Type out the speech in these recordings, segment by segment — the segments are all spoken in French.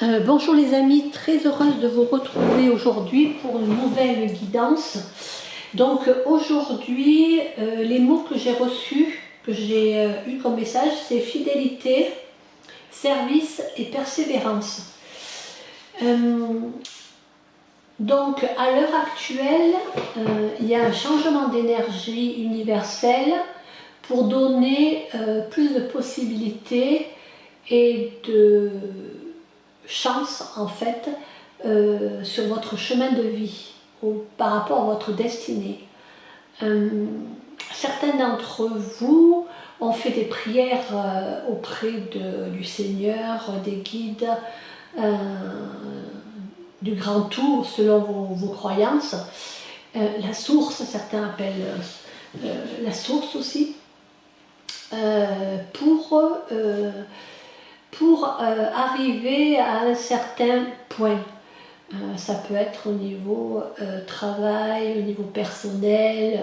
Bonjour les amis, très heureuse de vous retrouver aujourd'hui pour une nouvelle guidance. Donc aujourd'hui, les mots que j'ai reçus, que j'ai eu comme message, c'est fidélité, service et persévérance. Donc à l'heure actuelle, il y a un changement d'énergie universelle pour donner plus de possibilités et de chance en fait sur votre chemin de vie par rapport à votre destinée. Certains d'entre vous ont fait des prières auprès du Seigneur, des guides, du grand tour selon vos croyances. La source, certains appellent la source aussi, pour arriver à un certain point. Ça peut être au niveau travail, au niveau personnel,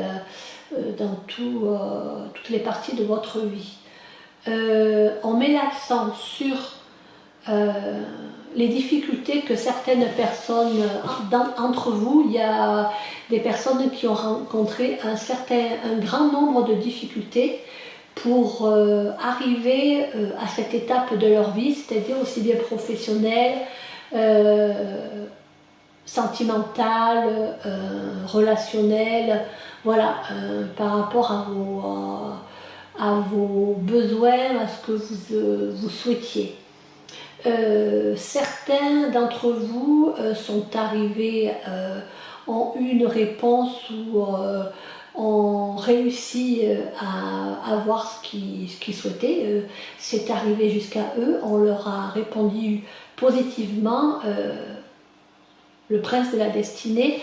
dans toutes les parties de votre vie. On met l'accent sur les difficultés que certaines personnes, entre vous, il y a des personnes qui ont rencontré un grand nombre de difficultés pour arriver à cette étape de leur vie, c'est-à-dire aussi bien professionnelle, sentimentale, relationnelle, voilà, par rapport à vos besoins, à ce que vous souhaitiez. Certains d'entre vous sont arrivés, ont eu une réponse ou ont réussi à avoir ce qu'ils souhaitaient. C'est arrivé jusqu'à eux, on leur a répondu positivement. Le prince de la destinée,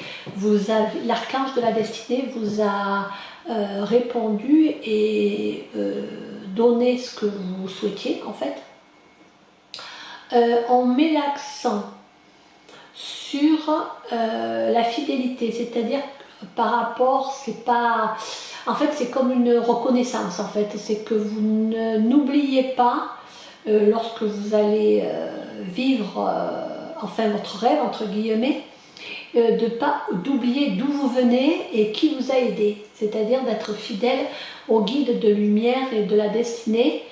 l'archange de la destinée vous a répondu et donné ce que vous souhaitiez en fait. On met l'accent sur la fidélité, c'est-à-dire par rapport, c'est pas, en fait c'est comme une reconnaissance en fait, c'est que vous n'oubliez pas lorsque vous allez vivre enfin votre rêve entre guillemets, d'oublier d'où vous venez et qui vous a aidé, c'est-à-dire d'être fidèle au guide de lumière et de la destinée,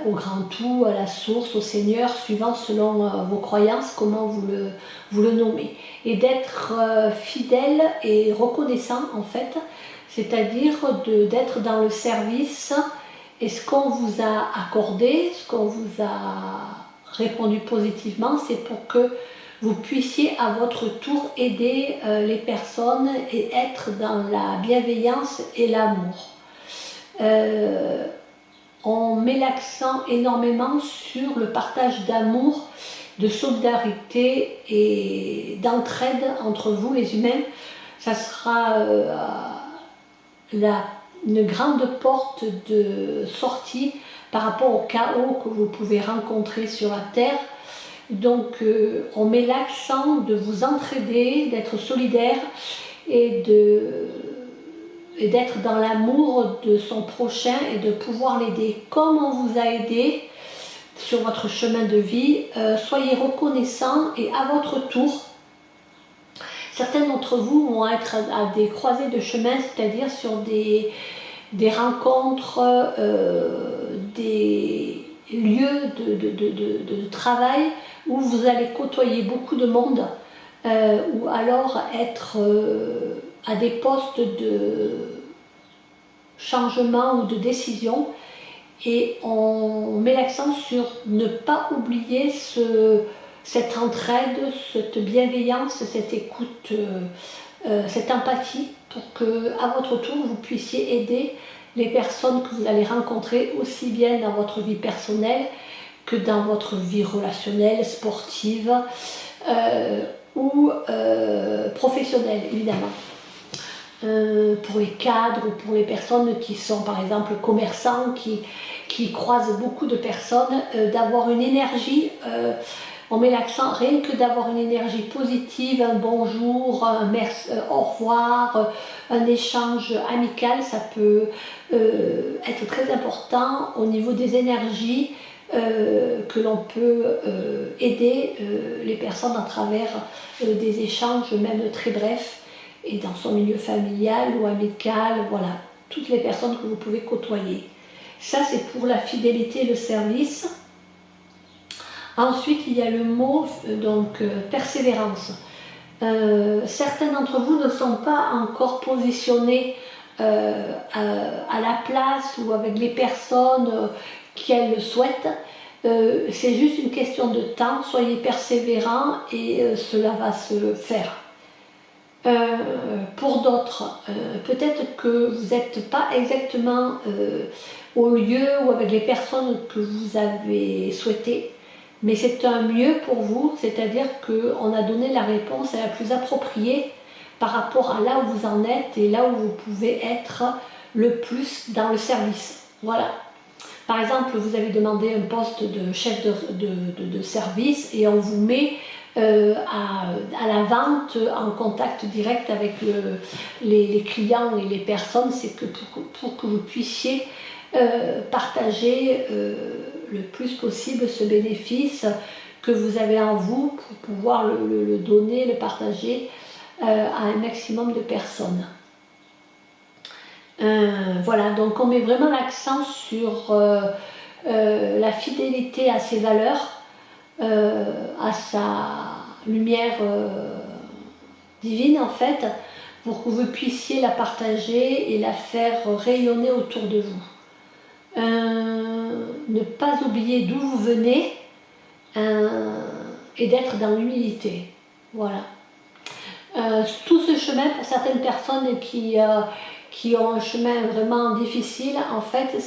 au grand tout, à la source, au Seigneur, suivant selon vos croyances, comment vous le nommez. Et d'être fidèle et reconnaissant en fait, c'est-à-dire d'être dans le service et ce qu'on vous a accordé, ce qu'on vous a répondu positivement, c'est pour que vous puissiez à votre tour aider les personnes et être dans la bienveillance et l'amour. On met l'accent énormément sur le partage d'amour, de solidarité et d'entraide entre vous les humains. Ça sera une grande porte de sortie par rapport au chaos que vous pouvez rencontrer sur la Terre. Donc on met l'accent de vous entraider, d'être solidaire et d'être dans l'amour de son prochain et de pouvoir l'aider comme on vous a aidé sur votre chemin de vie. Soyez reconnaissants et à votre tour, certains d'entre vous vont être à des croisées de chemin, c'est-à-dire sur des rencontres, des lieux de travail où vous allez côtoyer beaucoup de monde, ou alors être à des postes de changement ou de décision, et on met l'accent sur ne pas oublier cette entraide, cette bienveillance, cette écoute, cette empathie, pour que à votre tour vous puissiez aider les personnes que vous allez rencontrer, aussi bien dans votre vie personnelle que dans votre vie relationnelle, sportive ou professionnelle évidemment. Pour les cadres ou pour les personnes qui sont par exemple commerçants, qui croisent beaucoup de personnes, d'avoir une énergie, on met l'accent rien que d'avoir une énergie positive, un bonjour, un merci, au revoir, un échange amical, ça peut être très important au niveau des énergies que l'on peut aider les personnes à travers des échanges même très brefs et dans son milieu familial ou amical, voilà, toutes les personnes que vous pouvez côtoyer. Ça c'est pour la fidélité et le service. Ensuite il y a le mot donc persévérance. Certains d'entre vous ne sont pas encore positionnés à la place ou avec les personnes qu'elles le souhaitent. C'est juste une question de temps, soyez persévérants et cela va se faire. Pour d'autres, peut-être que vous n'êtes pas exactement au lieu ou avec les personnes que vous avez souhaité, mais c'est un mieux pour vous, c'est-à-dire qu'on a donné la réponse la plus appropriée par rapport à là où vous en êtes et là où vous pouvez être le plus dans le service. Voilà. Par exemple, vous avez demandé un poste de chef de service et on vous met à la vente, en contact direct avec les clients et les personnes, c'est que pour que vous puissiez partager le plus possible ce bénéfice que vous avez en vous pour pouvoir le donner, le partager à un maximum de personnes. Voilà, donc on met vraiment l'accent sur la fidélité à ses valeurs, à sa lumière divine en fait, pour que vous puissiez la partager et la faire rayonner autour de vous. Ne pas oublier d'où vous venez et d'être dans l'humilité. Voilà. Tout ce chemin pour certaines personnes qui ont un chemin vraiment difficile, en fait,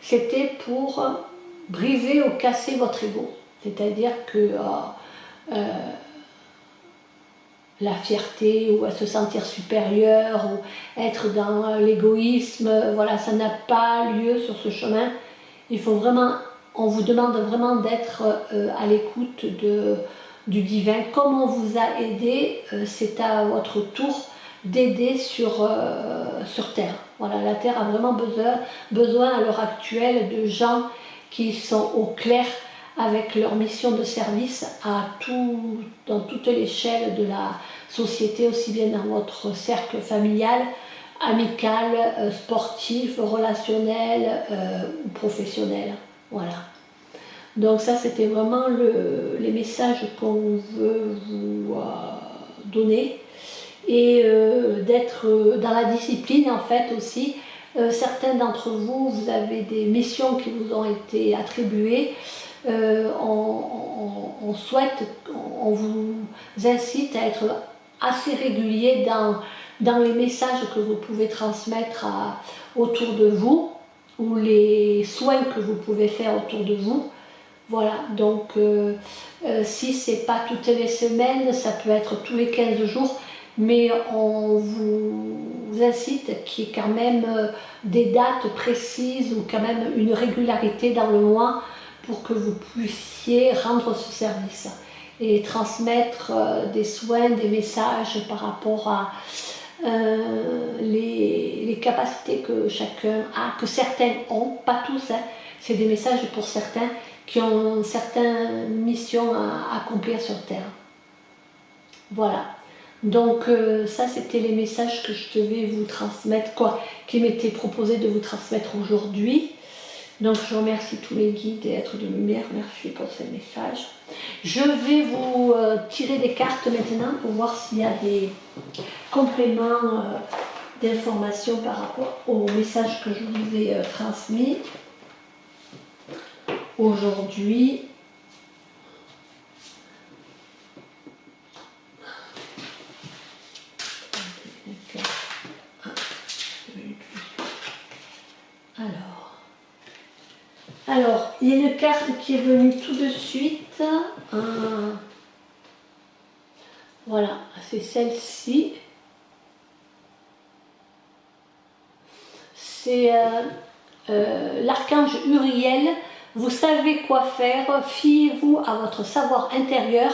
c'était pour briser ou casser votre ego. C'est-à-dire que la fierté ou à se sentir supérieur ou être dans l'égoïsme, voilà, ça n'a pas lieu sur ce chemin. Il faut vraiment, on vous demande vraiment d'être à l'écoute du divin. Comme on vous a aidé, c'est à votre tour d'aider sur Terre. Voilà, la Terre a vraiment besoin à l'heure actuelle de gens qui sont au clair avec leur mission de service dans toute l'échelle de la société, aussi bien dans votre cercle familial, amical, sportif, relationnel ou professionnel. Voilà. Donc ça, c'était vraiment les messages qu'on veut vous donner. Et d'être dans la discipline en fait aussi. Certains d'entre vous, vous avez des missions qui vous ont été attribuées. On souhaite, on vous incite à être assez régulier dans les messages que vous pouvez transmettre autour de vous ou les soins que vous pouvez faire autour de vous. Voilà, donc si c'est pas toutes les semaines, ça peut être tous les 15 jours, mais on vous incite qu'il y ait quand même des dates précises ou quand même une régularité dans le mois pour que vous puissiez rendre ce service et transmettre des soins, des messages par rapport à les capacités que chacun a, que certains ont, pas tous, hein, c'est des messages pour certains qui ont certaines missions à accomplir sur Terre. Voilà. Donc ça c'était les messages que je devais vous transmettre, qui m'étaient proposés de vous transmettre aujourd'hui. Donc je remercie tous les guides et êtres de lumière, merci pour ces messages. Je vais vous tirer des cartes maintenant pour voir s'il y a des compléments d'informations par rapport aux messages que je vous ai transmis aujourd'hui. Alors, il y a une carte qui est venue tout de suite. Voilà, c'est celle-ci. C'est l'archange Uriel. Vous savez quoi faire, fiez-vous à votre savoir intérieur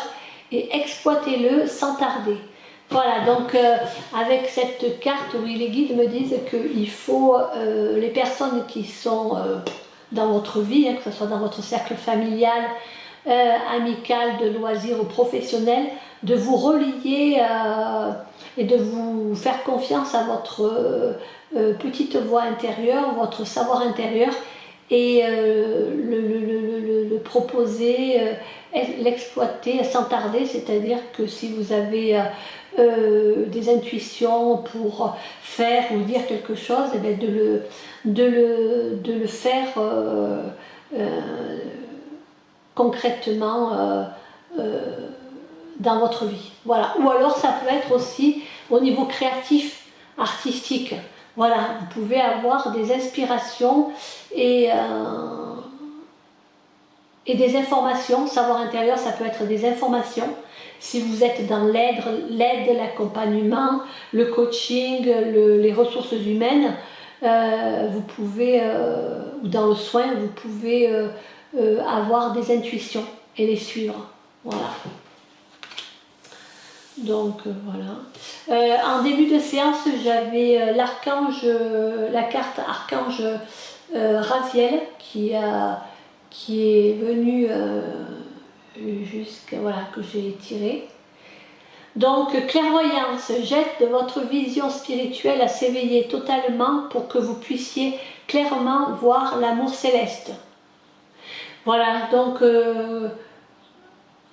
et exploitez-le sans tarder. Voilà, donc avec cette carte, oui, les guides me disent qu'il faut les personnes qui sont dans votre vie, hein, que ce soit dans votre cercle familial, amical, de loisirs ou professionnel, de vous relier et de vous faire confiance à votre petite voix intérieure, votre savoir intérieur, et le proposer, l'exploiter sans tarder, c'est-à-dire que si vous avez des intuitions pour faire ou dire quelque chose, et bien de le faire concrètement dans votre vie. Voilà. Ou alors ça peut être aussi au niveau créatif, artistique. Voilà, vous pouvez avoir des inspirations et des informations. Savoir intérieur, ça peut être des informations. Si vous êtes dans l'aide, l'accompagnement, le coaching, les ressources humaines, vous pouvez, ou dans le soin, vous pouvez avoir des intuitions et les suivre. Voilà. Donc voilà. En début de séance, j'avais l'archange, la carte archange Raziel qui est venu jusqu'à, voilà, que j'ai tiré. Donc clairvoyance, jette de votre vision spirituelle à s'éveiller totalement pour que vous puissiez clairement voir l'amour céleste. Voilà, donc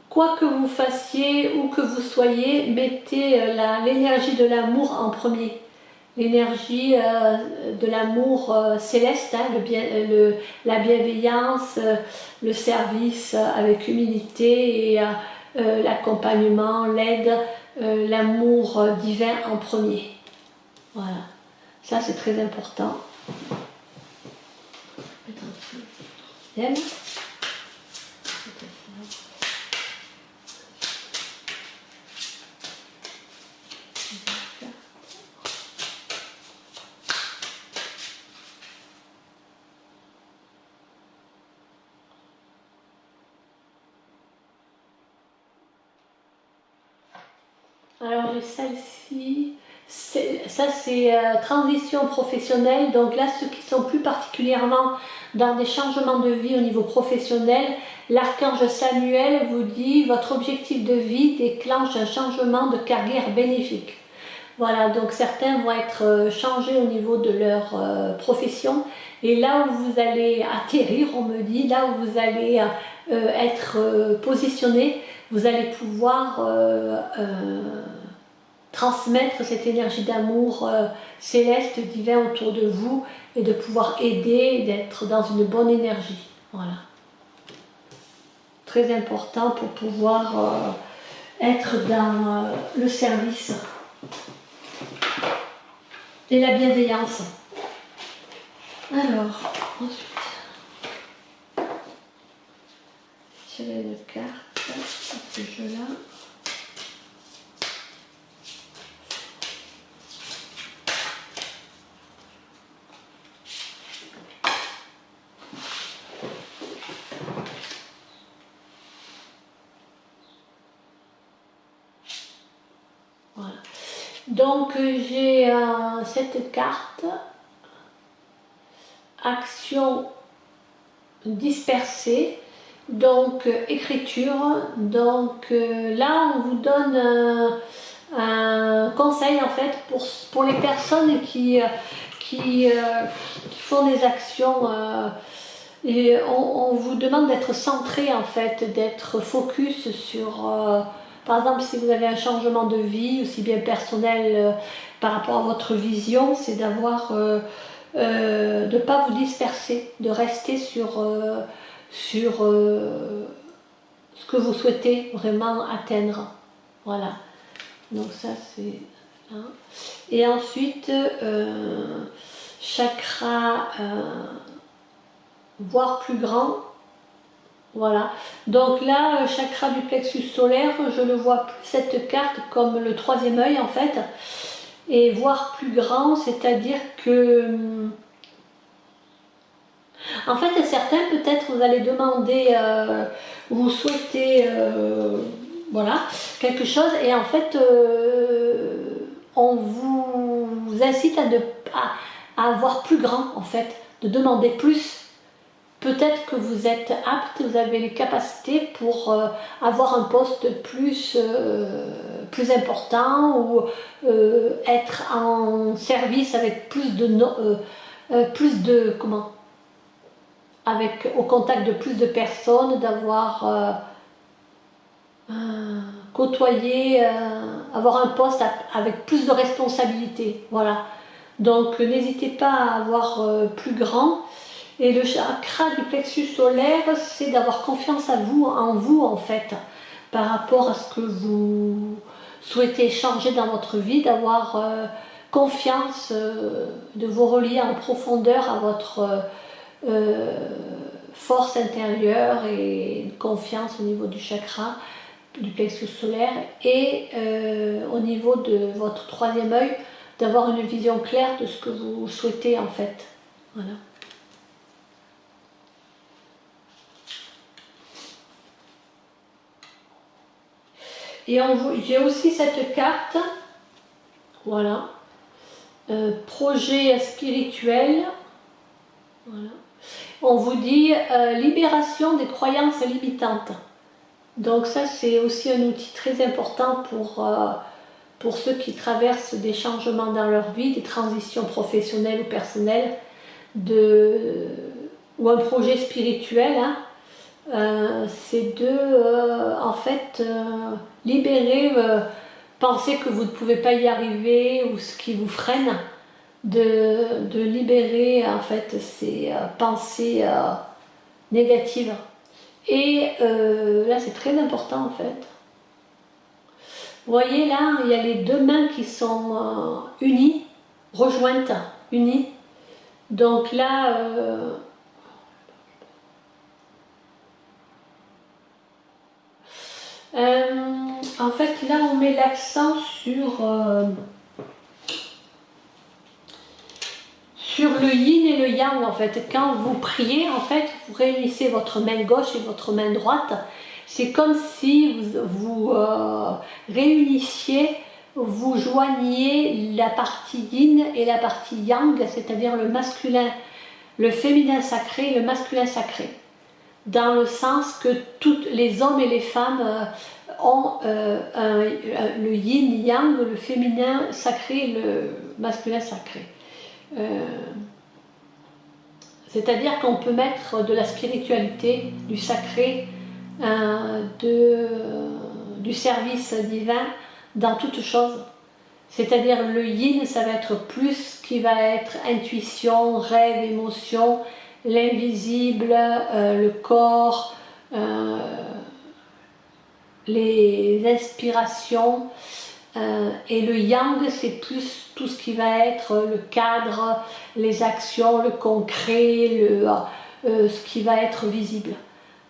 quoi que vous fassiez, où que vous soyez, mettez l'énergie de l'amour en premier. L'énergie de l'amour céleste, hein, la bienveillance, le service avec humilité et l'accompagnement, l'aide, l'amour divin en premier. Voilà, ça c'est très important. Alors j'ai celle-ci, ça c'est transition professionnelle, donc là ceux qui sont plus particulièrement dans des changements de vie au niveau professionnel, l'archange Samuel vous dit votre objectif de vie déclenche un changement de carrière bénéfique. Voilà, donc certains vont être changés au niveau de leur profession, et là où vous allez atterrir, on me dit, là où vous allez être positionné, vous allez pouvoir transmettre cette énergie d'amour céleste, divin autour de vous, et de pouvoir aider, d'être dans une bonne énergie. Voilà. Très important pour pouvoir être dans le service et la bienveillance. Alors, ensuite, tirer une carte à ce jeu-là. Voilà. Donc j'ai cette carte, action dispersée, donc écriture. Donc là on vous donne un conseil en fait pour les personnes qui font des actions. Et on vous demande d'être centré en fait, d'être focus sur, par exemple si vous avez un changement de vie, aussi bien personnel par rapport à votre vision, c'est d'avoir, de ne pas vous disperser, de rester sur ce que vous souhaitez vraiment atteindre. Voilà, donc ça c'est hein. Et ensuite, chakra voire plus grand. Voilà, donc là, chakra du plexus solaire, je le vois plus cette carte comme le troisième œil en fait, et voir plus grand, c'est-à-dire que en fait certains peut-être vous allez demander, vous souhaitez voilà, quelque chose, et en fait on vous incite à voir plus grand en fait, de demander plus. peut-être que vous êtes apte, vous avez les capacités pour avoir un poste plus important ou être en service avec plus de, comment, avec au contact de plus de personnes, d'avoir côtoyer, avoir un poste avec plus de responsabilités. Voilà. Donc n'hésitez pas à avoir plus grand. Et le chakra du plexus solaire, c'est d'avoir confiance en vous en fait, par rapport à ce que vous souhaitez changer dans votre vie, d'avoir confiance, de vous relier en profondeur à votre force intérieure et confiance au niveau du chakra du plexus solaire et au niveau de votre troisième œil, d'avoir une vision claire de ce que vous souhaitez en fait. Voilà. Et j'ai aussi cette carte, voilà, projet spirituel, voilà. On vous dit libération des croyances limitantes. Donc ça c'est aussi un outil très important pour ceux qui traversent des changements dans leur vie, des transitions professionnelles ou personnelles, ou un projet spirituel, hein. C'est de en fait libérer, penser que vous ne pouvez pas y arriver ou ce qui vous freine, de libérer en fait ces pensées négatives. Et là c'est très important en fait. Vous voyez là, il y a les deux mains qui sont unies, rejointes, unies. Donc là, en fait, là, on met l'accent sur le yin et le yang. En fait, quand vous priez, en fait, vous réunissez votre main gauche et votre main droite. C'est comme si vous réunissiez, vous joigniez la partie yin et la partie yang, c'est-à-dire le masculin, le féminin sacré et le masculin sacré. Dans le sens que tous les hommes et les femmes ont le yin-yang, le féminin sacré et le masculin sacré. C'est-à-dire qu'on peut mettre de la spiritualité, du sacré, du service divin dans toute chose. C'est-à-dire le yin, ça va être plus ce qui va être intuition, rêve, émotion, l'invisible, le corps, les inspirations. Et le yang, c'est plus tout ce qui va être le cadre, les actions, le concret, ce qui va être visible.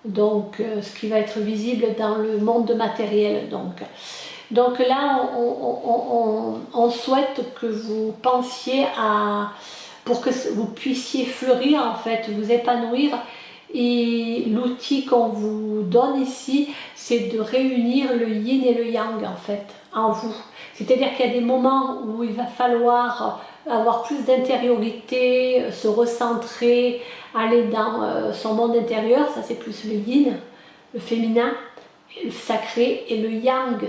Donc, ce qui va être visible dans le monde matériel. Donc là, on souhaite que vous pensiez pour que vous puissiez fleurir, en fait, vous épanouir. Et l'outil qu'on vous donne ici, c'est de réunir le yin et le yang, en fait, en vous. C'est-à-dire qu'il y a des moments où il va falloir avoir plus d'intériorité, se recentrer, aller dans son monde intérieur, ça c'est plus le yin, le féminin, le sacré, et le yang.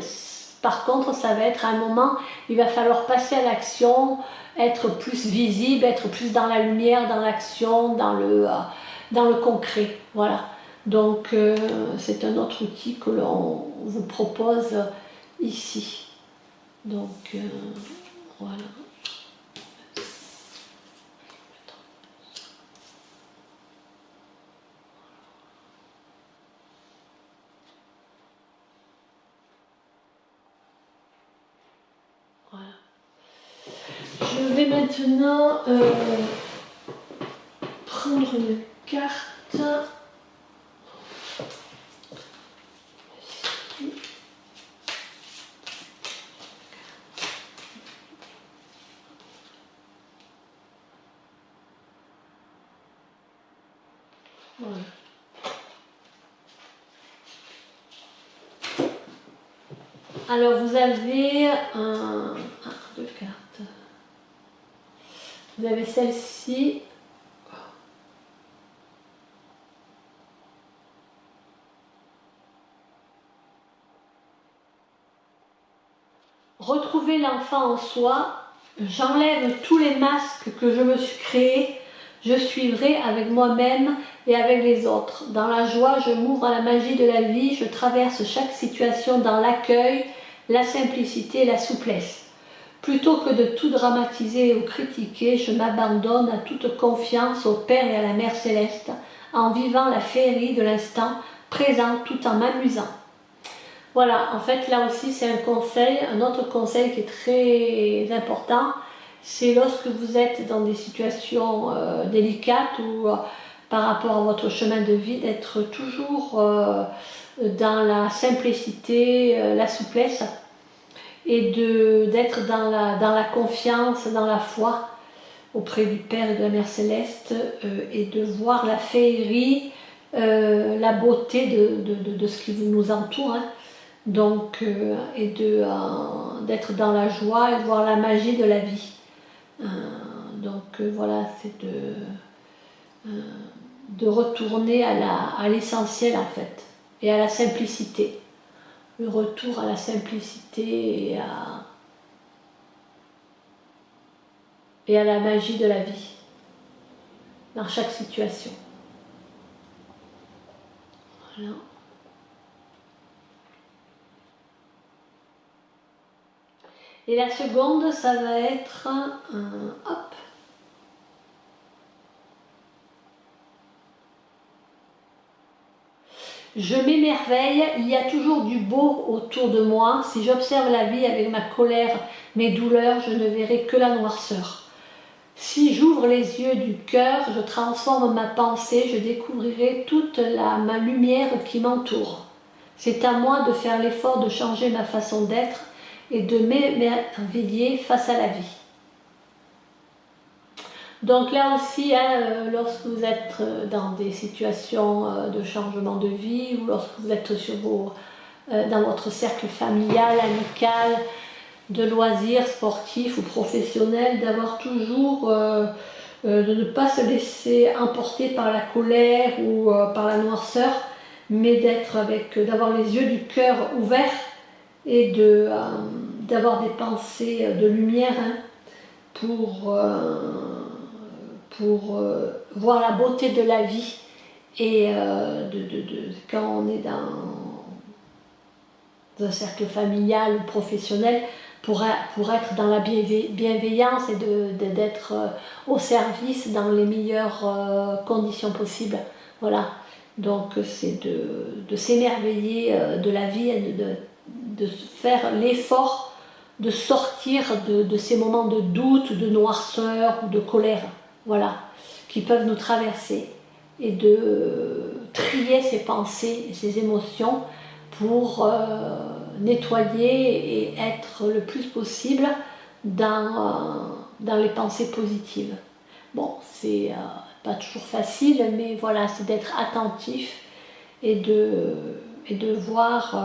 Par contre, ça va être un moment, il va falloir passer à l'action, être plus visible, être plus dans la lumière, dans l'action, dans le concret. Voilà. Donc, c'est un autre outil que l'on vous propose ici. Donc, voilà. Voilà. Je vais maintenant prendre une carte. Voilà. Alors vous avez deux cartes. Vous avez celle-ci. retrouver l'enfant en soi, j'enlève tous les masques que je me suis créés, je suis vrai avec moi-même et avec les autres. Dans la joie, je m'ouvre à la magie de la vie, je traverse chaque situation dans l'accueil, la simplicité et la souplesse. Plutôt que de tout dramatiser ou critiquer, je m'abandonne à toute confiance au Père et à la Mère Céleste, en vivant la féerie de l'instant présent tout en m'amusant. Voilà, en fait là aussi c'est un conseil, un autre conseil qui est très important, c'est lorsque vous êtes dans des situations délicates ou par rapport à votre chemin de vie, d'être toujours dans la simplicité, la souplesse et d'être dans la confiance, dans la foi auprès du Père et de la Mère Céleste et de voir la féerie, la beauté de ce qui nous entoure. Hein. Donc, et d'être dans la joie et de voir la magie de la vie. Voilà, c'est de retourner à l'essentiel en fait, et à la simplicité. Le retour à la simplicité et à la magie de la vie, dans chaque situation. Voilà. Et la seconde, ça va être hop. Je m'émerveille, il y a toujours du beau autour de moi. Si j'observe la vie avec ma colère, mes douleurs, je ne verrai que la noirceur. Si j'ouvre les yeux du cœur, je transforme ma pensée, je découvrirai toute ma lumière qui m'entoure. C'est à moi de faire l'effort de changer ma façon d'être et de m'émerveiller face à la vie. Donc là aussi, hein, lorsque vous êtes dans des situations de changement de vie ou lorsque vous êtes dans votre cercle familial, amical, de loisirs sportifs ou professionnels, d'avoir toujours, de ne pas se laisser emporter par la colère ou par la noirceur, mais d'avoir les yeux du cœur ouverts et d'avoir des pensées de lumière hein, pour voir la beauté de la vie et quand on est dans un cercle familial ou professionnel pour être dans la bienveillance et d'être au service dans les meilleures conditions possibles. Voilà, donc c'est de s'émerveiller de la vie et de faire l'effort de sortir de ces moments de doute, de noirceur ou de colère, voilà, qui peuvent nous traverser et de trier ses pensées et ses émotions pour nettoyer et être le plus possible dans les pensées positives. Bon, c'est pas toujours facile, mais voilà, c'est d'être attentif et de voir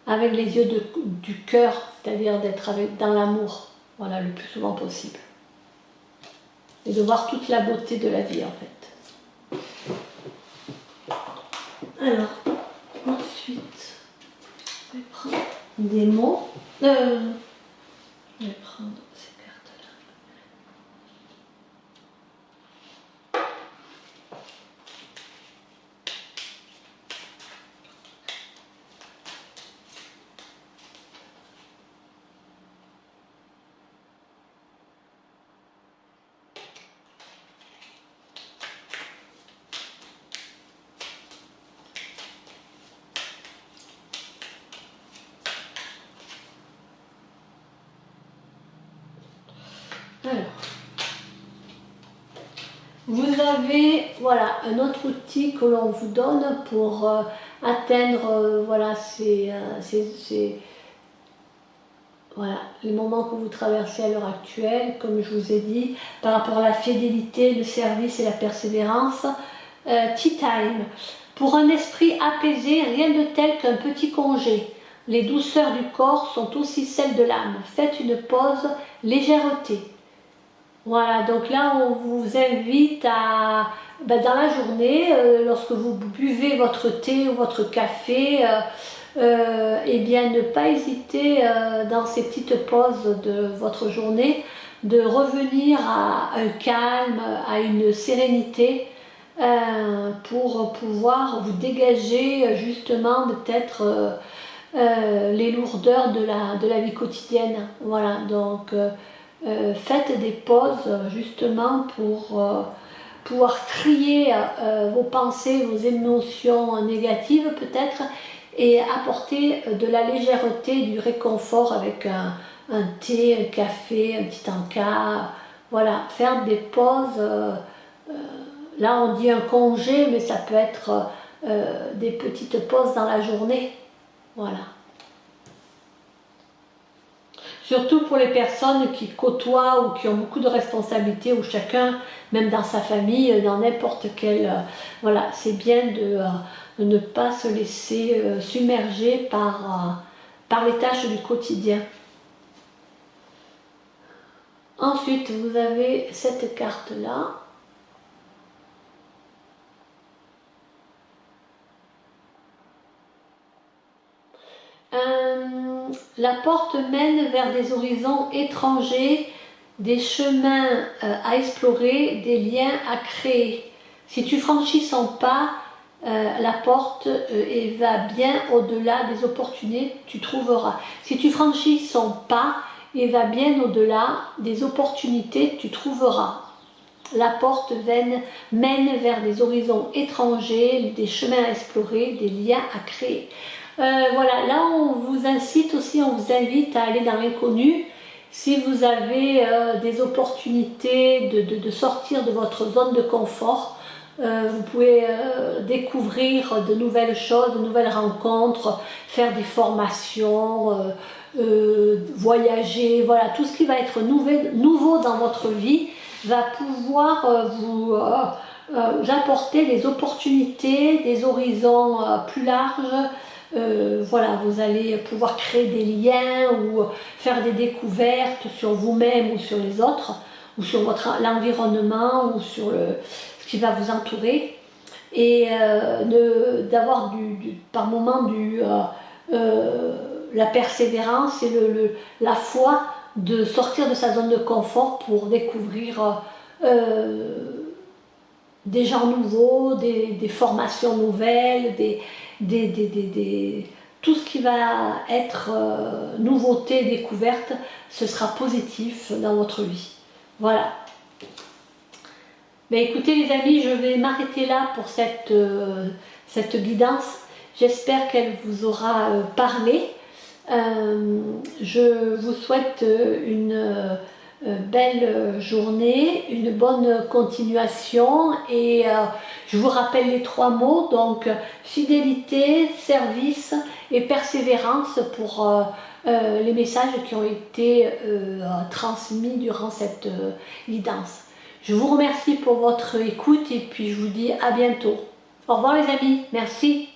avec les yeux du cœur, c'est-à-dire d'être dans l'amour, voilà, le plus souvent possible. Et de voir toute la beauté de la vie en fait. Alors, ensuite, je vais prendre des mots. Je vais prendre ces cartes-là. Alors, vous avez voilà, un autre outil que l'on vous donne pour atteindre voilà, voilà, les moments que vous traversez à l'heure actuelle, comme je vous ai dit, par rapport à la fidélité, le service et la persévérance. Tea time. Pour un esprit apaisé, rien de tel qu'un petit congé. Les douceurs du corps sont aussi celles de l'âme. Faites une pause, légèreté. Voilà, donc là on vous invite à, ben, dans la journée, lorsque vous buvez votre thé ou votre café, eh bien ne pas hésiter dans ces petites pauses de votre journée de revenir à un calme, à une sérénité pour pouvoir vous dégager justement peut-être les lourdeurs de la vie quotidienne. Voilà, donc faites des pauses justement pour pouvoir trier vos pensées, vos émotions négatives peut-être et apporter de la légèreté, du réconfort avec un thé, un café, un petit encas. Voilà, faire des pauses. Là, on dit un congé, mais ça peut être des petites pauses dans la journée. Voilà. Surtout pour les personnes qui côtoient ou qui ont beaucoup de responsabilités, ou chacun, même dans sa famille, dans n'importe quel... voilà, c'est bien de ne pas se laisser submerger par les tâches du quotidien. Ensuite, vous avez cette carte-là. La porte mène vers des horizons étrangers, des chemins à explorer, des liens à créer. Si tu franchis son pas, la porte et va bien au-delà des opportunités que tu trouveras. Si tu franchis son pas et va bien au-delà des opportunités que tu trouveras. La porte mène vers des horizons étrangers, des chemins à explorer, des liens à créer. Voilà, là on vous incite aussi, on vous invite à aller dans l'inconnu. Si vous avez des opportunités de sortir de votre zone de confort, vous pouvez découvrir de nouvelles choses, de nouvelles rencontres, faire des formations, voyager, voilà, tout ce qui va être nouveau dans votre vie va pouvoir vous apporter des opportunités, des horizons plus larges. Voilà, vous allez pouvoir créer des liens ou faire des découvertes sur vous-même ou sur les autres, ou sur l'environnement ou sur ce qui va vous entourer. Et d'avoir par moment la persévérance et la foi de sortir de sa zone de confort pour découvrir des gens nouveaux, des formations nouvelles, tout ce qui va être nouveauté, découverte, ce sera positif dans votre vie. Voilà. Mais écoutez les amis, je vais m'arrêter là pour cette guidance. J'espère qu'elle vous aura parlé. Je vous souhaite une belle journée, une bonne continuation et je vous rappelle les 3 mots, donc fidélité, service et persévérance pour les messages qui ont été transmis durant cette guidance. Je vous remercie pour votre écoute et puis je vous dis à bientôt. Au revoir les amis, merci.